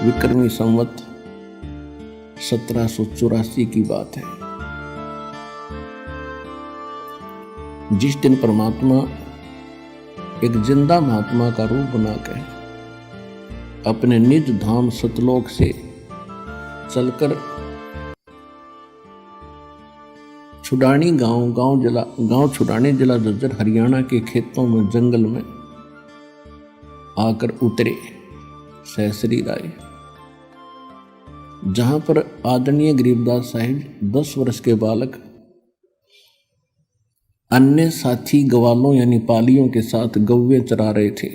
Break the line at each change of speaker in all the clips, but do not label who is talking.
विक्रमी संवत 1784 की बात है। जिस दिन परमात्मा एक जिंदा महात्मा का रूप बनाकर अपने निज धाम सतलोक से चलकर छुडानी गांव छुडानी जिला झज्जर हरियाणा के खेतों में जंगल में आकर उतरे सहसरी राय, जहां पर आदरणीय गरीबदास साहिब 10 वर्ष के बालक अन्य साथी गवालों यानी पालियों के साथ गौवे चरा रहे थे।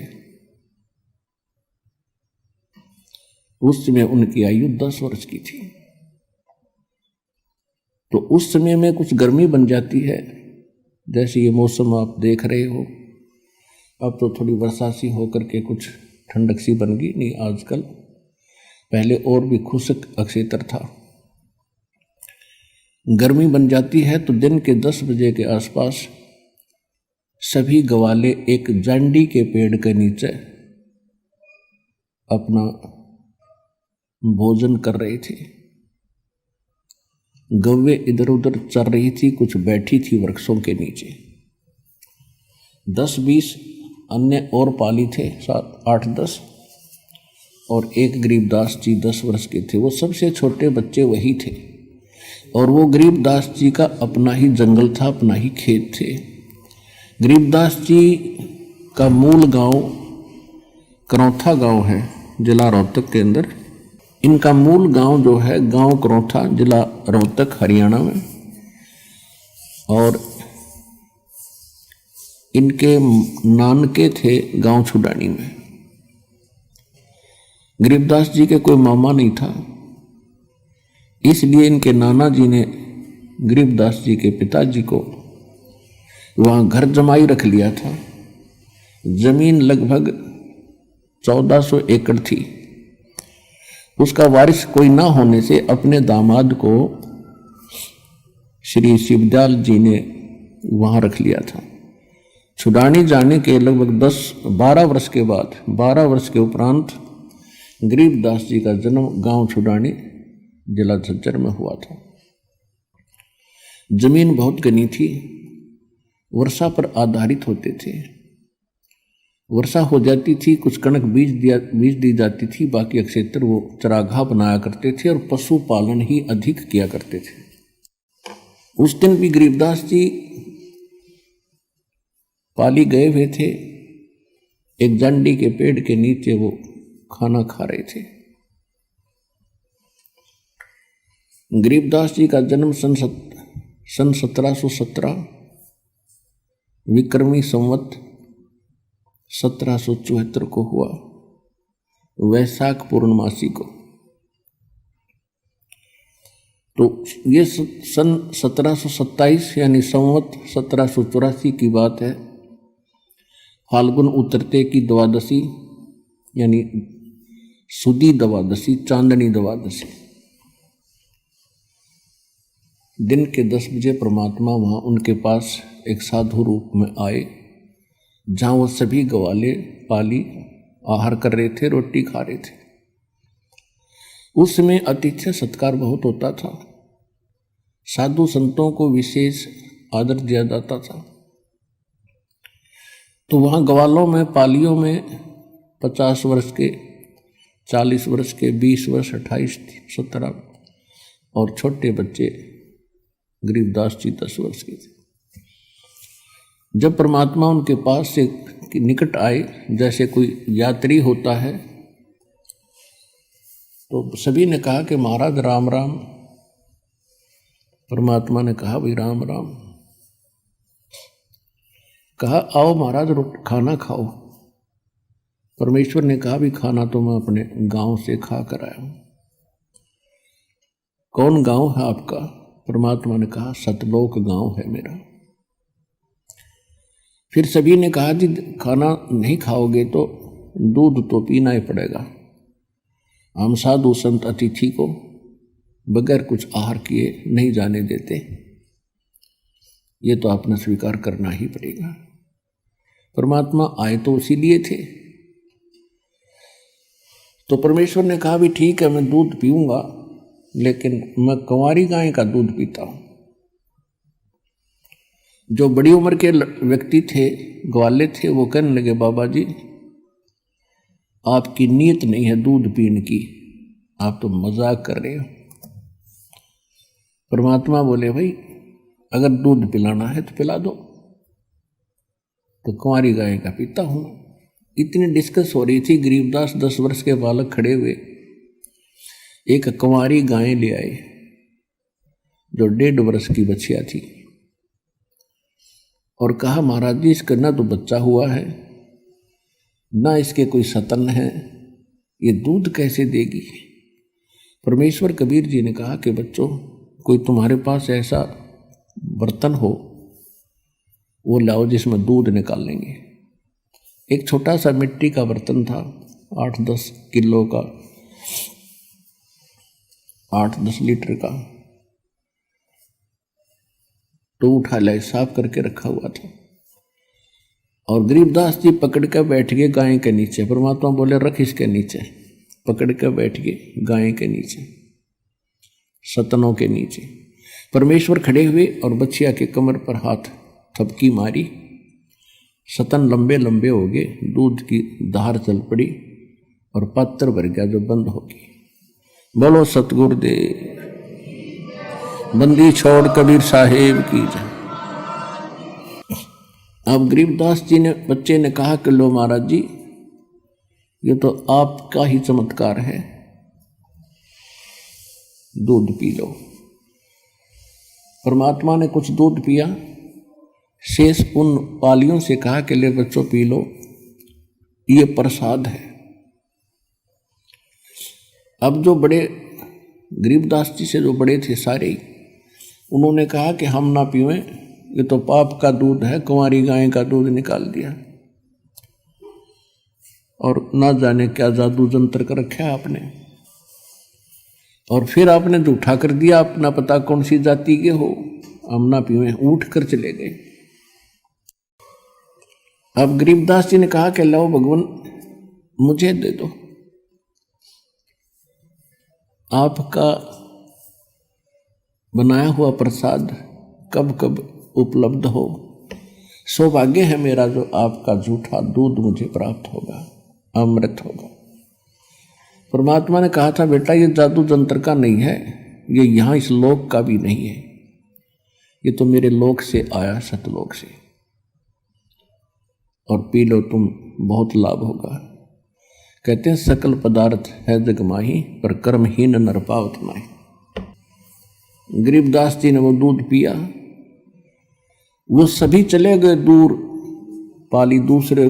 उस समय उनकी आयु 10 वर्ष की थी। तो उस समय में कुछ गर्मी बन जाती है, जैसे ये मौसम आप देख रहे हो। अब तो थोड़ी वर्षा सी होकर के कुछ ठंडक सी बन गई, नहीं आजकल, पहले और भी खुश्क अक्षेत्र था। गर्मी बन जाती है तो दिन के 10 बजे के आसपास सभी गवाले एक जांडी के पेड़ के नीचे अपना भोजन कर रहे थे। गौवे इधर उधर चर रही थी, कुछ बैठी थी वृक्षों के नीचे। 10-20 अन्य और पाली थे, 7-8-10, और एक गरीबदास जी 10 वर्ष के थे। वो सबसे छोटे बच्चे वही थे। और वो गरीबदास जी का अपना ही जंगल था, अपना ही खेत थे। गरीबदास जी का मूल गांव करौथा गांव है, जिला रोहतक के अंदर। इनका मूल गांव जो है गांव करौथा, जिला रोहतक हरियाणा में। और इनके नानके थे गांव छुडानी में। गरीबदास जी के कोई मामा नहीं था, इसलिए इनके नाना जी ने गरीबदास जी के पिताजी को वहाँ घर जमाई रख लिया था। जमीन लगभग 1400 एकड़ थी। उसका वारिस कोई ना होने से अपने दामाद को श्री शिवदयाल जी ने वहाँ रख लिया था। छुडानी जाने के लगभग 10-12 वर्ष के बाद, 12 वर्ष के उपरांत गरीबदास जी का जन्म गांव छुडानी जिला झज्जर में हुआ था। जमीन बहुत घनी थी, वर्षा पर आधारित होते थे। वर्षा हो जाती थी, कुछ कणक बीज दी जाती थी, बाकी क्षेत्र वो चरागाह बनाया करते थे और पशुपालन ही अधिक किया करते थे। उस दिन भी गरीबदास जी पाली गए हुए थे। एक जांडी के पेड़ के नीचे वो खाना खा रहे थे। गरीबदास जी का जन्म सन 1717 विक्रमी संवत 1774 को हुआ, वैशाख पूर्णमासी को। तो ये सन 1727 यानी संवत 1784 की बात है। फाल्गुन उतरते की द्वादशी यानी सुदी द्वादशी, चांदनी द्वादशी, दिन के 10 बजे परमात्मा वहाँ उनके पास एक साधु रूप में आए, जहाँ वो सभी गवाले पाली आहार कर रहे थे, रोटी खा रहे थे। उस समय आतिथ्य सत्कार बहुत होता था। साधु संतों को विशेष आदर दिया जाता था। तो वहाँ गवालों में, पालियों में 50 वर्ष के, 40 वर्ष के, 20 वर्ष, 28, 17 और छोटे बच्चे गरीबदास जी 10 वर्ष के थे। जब परमात्मा उनके पास से निकट आए, जैसे कोई यात्री होता है, तो सभी ने कहा कि महाराज राम राम। परमात्मा ने कहा भाई राम राम। कहा आओ महाराज खाना खाओ। परमेश्वर ने कहा भी खाना तो मैं अपने गांव से खा कर आया हूं। कौन गांव है आपका? परमात्मा ने कहा सतलोक गांव है मेरा। फिर सभी ने कहा जी खाना नहीं खाओगे तो दूध तो पीना ही पड़ेगा। हम साधु संत अतिथि को बगैर कुछ आहार किए नहीं जाने देते, ये तो आपने स्वीकार करना ही पड़ेगा। परमात्मा आए तो इसीलिए थे। तो परमेश्वर ने कहा भी ठीक है, मैं दूध पीऊंगा, लेकिन मैं कुंवारी गाय का दूध पीता हूं। जो बड़ी उम्र के व्यक्ति थे, ग्वाले थे, वो कहने लगे बाबा जी आपकी नीयत नहीं है दूध पीने की, आप तो मजाक कर रहे हो। परमात्मा बोले भाई अगर दूध पिलाना है तो पिला दो, तो कुंवारी गाय का पीता हूं। इतनी डिस्कस हो रही थी, गरीबदास 10 वर्ष के बालक खड़े हुए एक कुंवारी गाय ले आए जो 1.5 वर्ष की बच्चिया थी, और कहा महाराज जी इसका ना तो बच्चा हुआ है, ना इसके कोई सतन है, ये दूध कैसे देगी। परमेश्वर कबीर जी ने कहा कि बच्चों कोई तुम्हारे पास ऐसा बर्तन हो वो लाओ जिसमें दूध निकाल लेंगे। एक छोटा सा मिट्टी का बर्तन था, 8-10 किलो का, 8-10 लीटर का, तो उठा लाए, साफ करके रखा हुआ था। और गरीबदास जी पकड़ कर बैठ गए गाय के नीचे। परमात्मा बोले रख इसके नीचे, पकड़ कर बैठ गए गाय के नीचे, सतनों के नीचे। परमेश्वर खड़े हुए और बच्चिया के कमर पर हाथ थपकी मारी, सतन लंबे लंबे हो गए, दूध की धार चल पड़ी और पात्र भर गया जो बंद हो गई। बोलो सतगुरुदेव, बंदी छोड़ कबीर साहेब की जय। अब गरीबदास जी ने, बच्चे ने कहा कि लो महाराज जी ये तो आपका ही चमत्कार है, दूध पी लो। परमात्मा ने कुछ दूध पिया, शेष उन पालियों से कहा कि ले बच्चों पी लो, ये प्रसाद है। अब जो बड़े गरीबदास जी से जो बड़े थे सारे ही, उन्होंने कहा कि हम ना पीवें, ये तो पाप का दूध है, कुंवारी गाय का दूध निकाल दिया, और ना जाने क्या जादू जंत्र कर रखा है आपने, और फिर आपने जो उठा कर दिया, अपना पता कौन सी जाति के हो, हम ना पीवें, उठ कर चले गए। अब गरीबदास जी ने कहा कि लो भगवान मुझे दे दो, आपका बनाया हुआ प्रसाद कब कब उपलब्ध हो, सौभाग्य है मेरा जो आपका झूठा दूध मुझे प्राप्त होगा, अमृत होगा। परमात्मा ने कहा था बेटा ये जादू जंत्र का नहीं है, ये यहाँ इस लोक का भी नहीं है, ये तो मेरे लोक से आया, सतलोक से, और पी लो तुम, बहुत लाभ होगा। कहते हैं सकल पदार्थ है जग माही, पर कर्महीन नर पावत माही। गरीबदास जी ने वो दूध पिया, वो सभी चले गए दूर, पाली दूसरे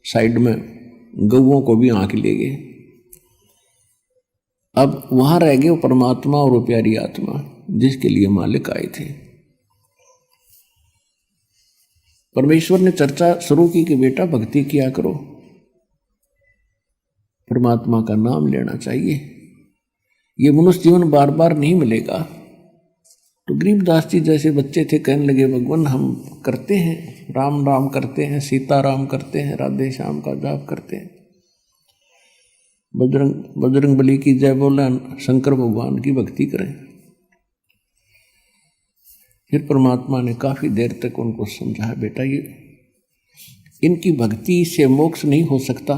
साइड में गौओं को भी आंख ले गए। अब वहां रह गए परमात्मा और वो प्यारी आत्मा जिसके लिए मालिक आए थे। परमेश्वर ने चर्चा शुरू की कि बेटा भक्ति किया करो, परमात्मा का नाम लेना चाहिए, ये मनुष्य जीवन बार बार नहीं मिलेगा। तो गरीबदास जी जैसे बच्चे थे कहने लगे भगवान हम करते हैं, राम राम करते हैं, सीता राम करते हैं, राधे श्याम का जाप करते हैं, बजरंग बली की जय बोला, शंकर भगवान की भक्ति करें। फिर परमात्मा ने काफी देर तक उनको समझाया बेटा ये इनकी भक्ति से मोक्ष नहीं हो सकता,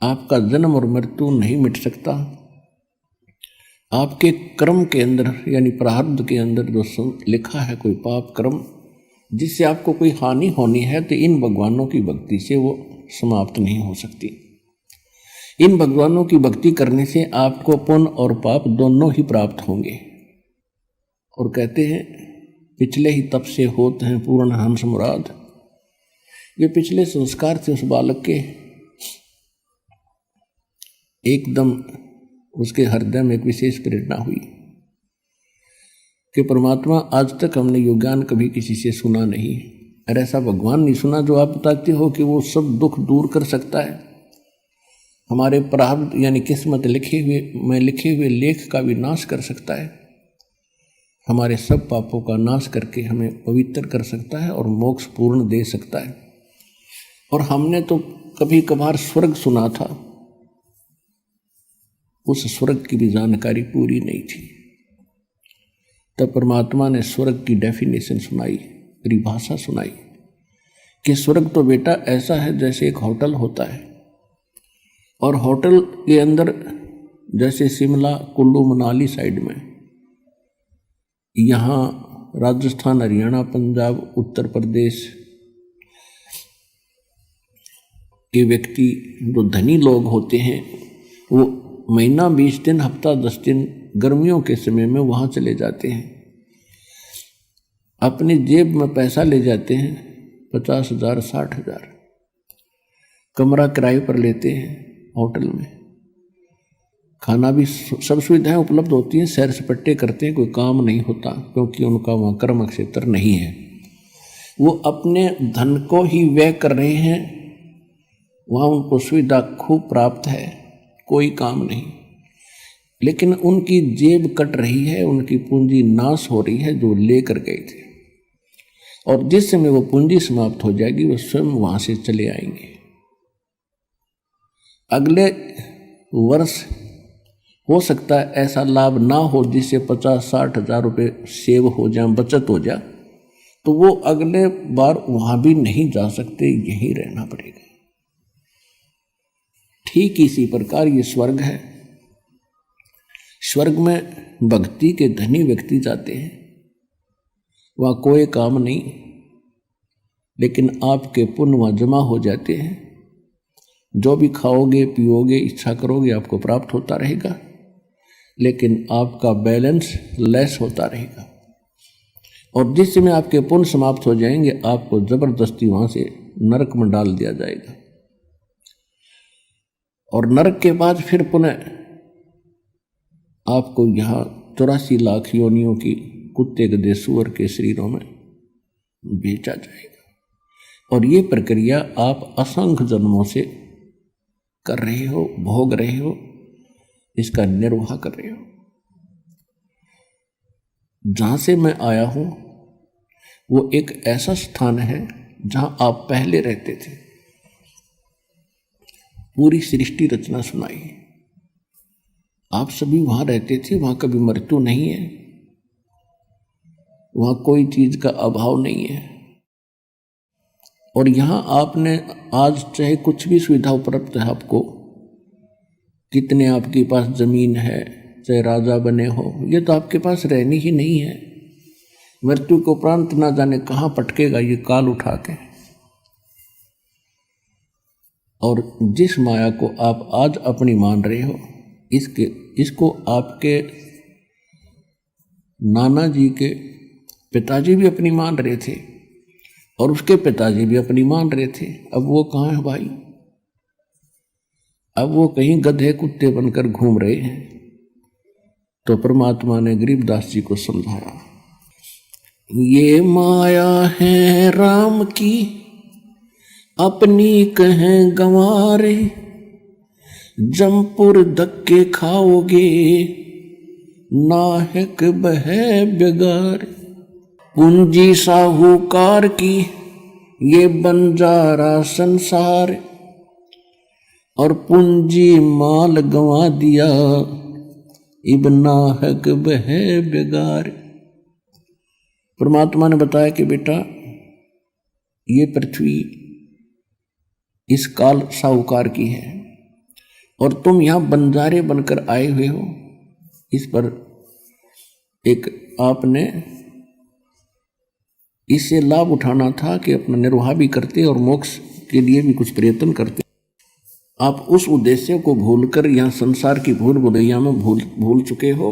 आपका जन्म और मृत्यु नहीं मिट सकता, आपके कर्म के अंदर यानी प्रारब्ध के अंदर जो लिखा है कोई पाप कर्म जिससे आपको कोई हानि होनी है, तो इन भगवानों की भक्ति से वो समाप्त नहीं हो सकती। इन भगवानों की भक्ति करने से आपको पुण्य और पाप दोनों ही प्राप्त होंगे। और कहते हैं पिछले ही तप से होते हैं पूर्ण हंस मुराद। ये पिछले संस्कार थे उस बालक के, एकदम उसके हृदय में एक विशेष प्रेरणा हुई कि परमात्मा आज तक हमने यो ज्ञान कभी किसी से सुना नहीं, और ऐसा भगवान नहीं सुना जो आप बताते हो कि वो सब दुख दूर कर सकता है, हमारे प्रारब्ध यानी किस्मत लिखे हुए लेख का भी नाश कर सकता है, हमारे सब पापों का नाश करके हमें पवित्र कर सकता है और मोक्ष पूर्ण दे सकता है। और हमने तो कभी कभार स्वर्ग सुना था, उस स्वर्ग की भी जानकारी पूरी नहीं थी। तब परमात्मा ने स्वर्ग की डेफिनेशन सुनाई, परिभाषा सुनाई कि स्वर्ग तो बेटा ऐसा है जैसे एक होटल होता है, और होटल के अंदर जैसे शिमला, कुल्लू, मनाली साइड में, यहाँ राजस्थान, हरियाणा, पंजाब, उत्तर प्रदेश के व्यक्ति जो धनी लोग होते हैं वो महीना 20 दिन, हफ्ता 10 दिन गर्मियों के समय में वहाँ चले जाते हैं, अपनी जेब में पैसा ले जाते हैं 50,000, 60,000, कमरा किराए पर लेते हैं, होटल में खाना भी सब सुविधाएं उपलब्ध होती हैं, सैर सपट्टे करते हैं, कोई काम नहीं होता क्योंकि उनका वहाँ कर्म क्षेत्र नहीं है। वो अपने धन को ही व्यय कर रहे हैं, वहाँ उनको सुविधा खूब प्राप्त है, कोई काम नहीं, लेकिन उनकी जेब कट रही है, उनकी पूंजी नाश हो रही है जो लेकर गए थे, और जिस समय वो पूंजी समाप्त हो जाएगी वो स्वयं वहाँ से चले आएंगे। अगले वर्ष हो सकता है ऐसा लाभ ना हो जिससे 50-60 हजार रुपये सेव हो जाए, बचत हो जाए, तो वो अगले बार वहाँ भी नहीं जा सकते, यहीं रहना पड़ेगा। ठीक इसी प्रकार ये स्वर्ग है। स्वर्ग में भक्ति के धनी व्यक्ति जाते हैं, वहाँ कोई काम नहीं, लेकिन आपके पुण्य वहाँ जमा हो जाते हैं, जो भी खाओगे पियोगे इच्छा करोगे आपको प्राप्त होता रहेगा, लेकिन आपका बैलेंस लेस होता रहेगा, और जिस समय आपके पुण्य समाप्त हो जाएंगे आपको जबरदस्ती वहाँ से नरक में डाल दिया जाएगा, और नरक के बाद फिर पुनः आपको यहाँ 84 लाख योनियों की कुत्ते, गधे, सूअर के शरीरों में बेचा जाएगा। और ये प्रक्रिया आप असंख्य जन्मों से कर रहे हो, भोग रहे हो, इसका निर्वाह कर रहे हो। जहाँ से मैं आया हूँ वो एक ऐसा स्थान है जहाँ आप पहले रहते थे। पूरी सृष्टि रचना सुनाई, आप सभी वहाँ रहते थे, वहाँ कभी मृत्यु नहीं है, वहाँ कोई चीज का अभाव नहीं है, और यहाँ आपने आज चाहे कुछ भी सुविधा उपलब्ध है आपको, कितने आपके पास जमीन है, चाहे राजा बने हो, ये तो आपके पास रहनी ही नहीं है। मृत्यु के उपरांत ना जाने कहाँ पटकेगा ये काल उठा के। और जिस माया को आप आज अपनी मान रहे हो, इसको आपके नाना जी के पिताजी भी अपनी मान रहे थे, और उसके पिताजी भी अपनी मान रहे थे। अब वो कहाँ है भाई? अब वो कहीं गधे कुत्ते बनकर घूम रहे हैं। तो परमात्मा ने गरीबदास जी को समझाया, ये माया है राम की अपनी कहें गंवारे, जमपुर धक्के खाओगे नाहक बहे बेगार। पूंजी साहूकार की ये बंजारा संसार, और पूंजी माल गंवा दिया इब नाहक बहे बेगार। परमात्मा ने बताया कि बेटा ये पृथ्वी इस काल साहूकार की है, और तुम यहाँ बंजारे बनकर आए हुए हो। इस पर एक आपने इससे लाभ उठाना था कि अपना निर्वाह भी करते और मोक्ष के लिए भी कुछ प्रयत्न करते। आप उस उद्देश्य को भूलकर यहाँ संसार की भूल भुलैया में भूल चुके हो।